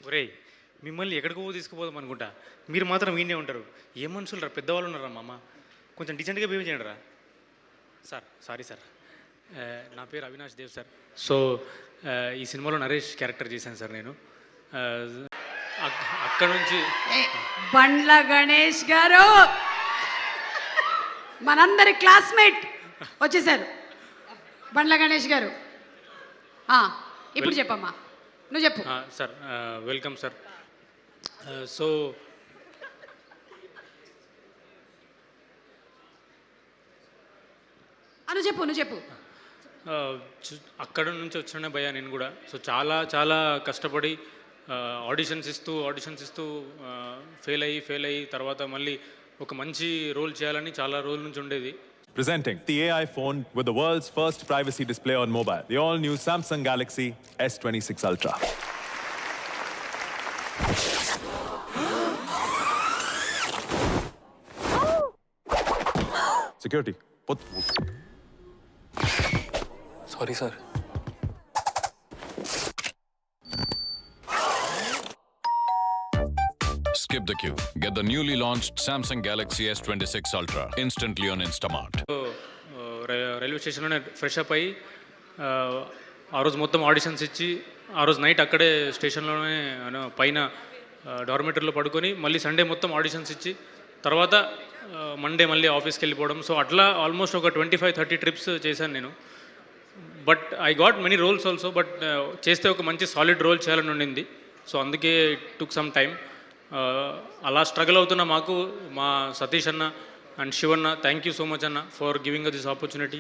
ఒరేయ్ మిమ్మల్ని ఎక్కడికో తీసుకుపోదాం అనుకుంటా, మీరు మాత్రం వీడినే ఉంటారు. ఏ మనుషులు రా, పెద్దవాళ్ళు ఉన్నారా మామ, కొంచెం డీసెంట్గా బిహేవ్ చేయండి రా. సార్ సారీ సార్, నా పేరు అవినాష్ దేవ్ సార్. సో ఈ సినిమాలో నరేష్ క్యారెక్టర్ చేశాను సార్ నేను. అక్కడ నుంచి బండ్ల గణేష్ గారు మనందరి క్లాస్మేట్ వచ్చేసారు. బండ్ల గణేష్ గారు ఇప్పుడు చెప్పమ్మా, నువ్వు చెప్పు. Sir welcome sir. సో నువ్వు చెప్పు. అక్కడ నుంచి వచ్చిన భయ నేను కూడా. సో చాలా చాలా కష్టపడి ఆడిషన్స్ ఇస్తూ ఫెయిల్ అయ్యి తర్వాత మళ్ళీ ఒక మంచి రోల్ చేయాలని చాలా రోజుల నుంచి ఉండేది. Presenting the AI phone with the world's first privacy display on mobile, the all-new Samsung Galaxy S26 Ultra. Security. Sorry, sir. Skip the queue. Get the newly launched Samsung Galaxy S26 Ultra instantly on Instamart. Railway స్టేషన్లోనే fresh up అయ్యి ఆ రోజు మొత్తం auditions ఇచ్చి ఆ రోజు night అక్కడే స్టేషన్లోనే పైన డార్మెటరీలో పడుకొని మళ్ళీ సండే మొత్తం ఆడిషన్స్ ఇచ్చి తర్వాత మండే మళ్ళీ ఆఫీస్కి వెళ్ళిపోవడం. సో అట్లా ఆల్మోస్ట్ ఒక 25-30 ట్రిప్స్ చేశాను నేను. But I got many roles also. But చేస్తే ఒక మంచి సాలిడ్ రోల్ చేయాలని ఉండింది. సో అందుకే ఇట్ టుక్ సమ్ టైమ్. అలా స్ట్రగుల్ అవుతున్న మాకు మా సతీష్ అన్న and Shivanna, thank you so much అన్న for giving this opportunity.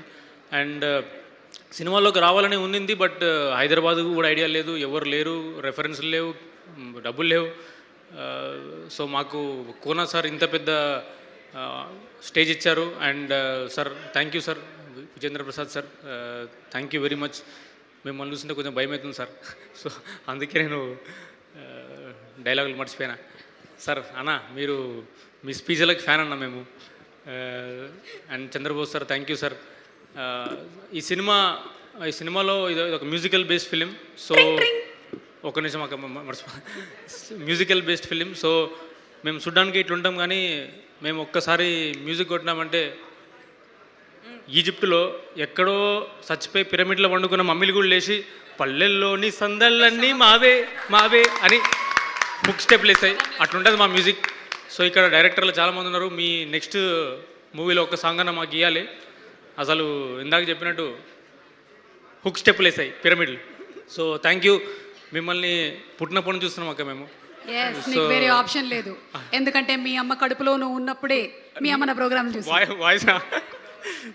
And సినిమాలోకి రావాలని ఉండింది, బట్ హైదరాబాద్ కూడా ఐడియా లేదు, ఎవరు లేరు, రెఫరెన్స్లు లేవు, డబ్బులు లేవు. సో మాకు కోనా సార్ ఇంత పెద్ద స్టేజ్ ఇచ్చారు. And sir thank you sir, Vijendra Prasad sir thank you very much. మిమ్మల్ని చూస్తుంటే కొంచెం భయం అవుతుంది సార్. సో అందుకే నేను డైలాగులు మర్చిపోయినా. సార్ అన్న మీరు మీ స్పీచ్లకు ఫ్యాన్ అన్న మేము. And Chandrabose sir thank you sir. ఈ సినిమాలో ఇది ఒక మ్యూజికల్ బేస్డ్ ఫిలిం. సో ఒక నిమిషం మ్యూజికల్ బేస్డ్ ఫిలిం. సో మేము చూడ్డానికి ఇట్లుంటాం, కానీ మేము ఒక్కసారి మ్యూజిక్ కొట్టినామంటే ఈజిప్టులో ఎక్కడో చచ్చిపోయి పిరమిడ్లో వండుకున్న మమ్మీలు కూడా లేచి పల్లెల్లోని సందళ్ళన్నీ మావే మావే అని బుక్ స్టెప్లు వేస్తాయి. అట్లుంటుంది మా మ్యూజిక్. సో ఇక్కడ డైరెక్టర్లు చాలామంది ఉన్నారు. మీ నెక్స్ట్ మూవీలో ఒక సాంగ్ అన్న మాకు ఇవ్వాలి. అసలు ఇందాక చెప్పినట్టు హుక్ స్టెప్లు వేసాయి పిరమిడ్లు. So thank you. మిమ్మల్ని పుట్టినప్పటి నుంచి చూస్తున్నాం అక్క మేము. వేరే ఆప్షన్ లేదు, ఎందుకంటే మీ అమ్మ కడుపులో నువ్వు ఉన్నప్పుడే మీ అమ్మ నా ప్రోగ్రామ్ చూసి voice.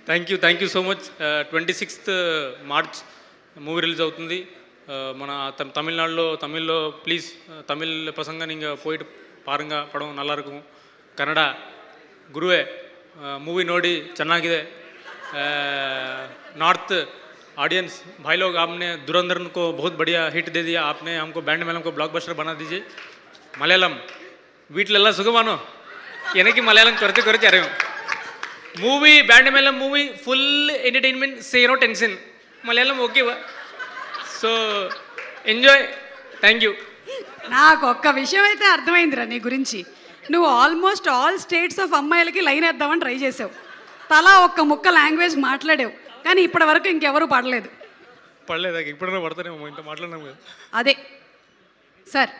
Thank you so much. 26th March movie release అవుతుంది మన தமிழ்లో. ప్లీజ్ தமிழ் பசங்க நீங்கள் போயிட்டு பாருங்க, படம் நல்லா இருக்கும். ಕನ್ನಡ ಗುರುವೆ ಮೂವಿ ನೋಡಿ ಚೆನ್ನಾಗಿದೆ. नॉर्थ ऑडियंस भाई लोग, आपने धुरंधर को बहुत बढ़िया हिट दे दिया. आपने हमको बैंड मेलम को ब्लॉकबस्टर बना दीजिए. मलयालम వీటిలెల్లా సుఖమానో ఎనకి మలయాళం కొరతే అరేం మూవీ బ్యాండ్ మేళం మూవీ ఫుల్ ఎంటర్టైన్మెంట్, సేనో tension. Malayalam okay. So enjoy. Thank you. నాకు ఒక్క విషయం అయితే అర్థమైందిరా నీ గురించి. నువ్వు ఆల్మోస్ట్ ఆల్ స్టేట్స్ ఆఫ్ అమ్మాయిలకి లైన్ వేద్దామని ట్రై చేసావు. తలా ఒక్క ముక్క లాంగ్వేజ్ మాట్లాడావు, కానీ ఇప్పటి వరకు ఇంకెవరూ పడలేదు. పడలేదు, ఇప్పుడైనా పడతానేమో, ఇంత మాట్లాడినాం కదా. అదే సార్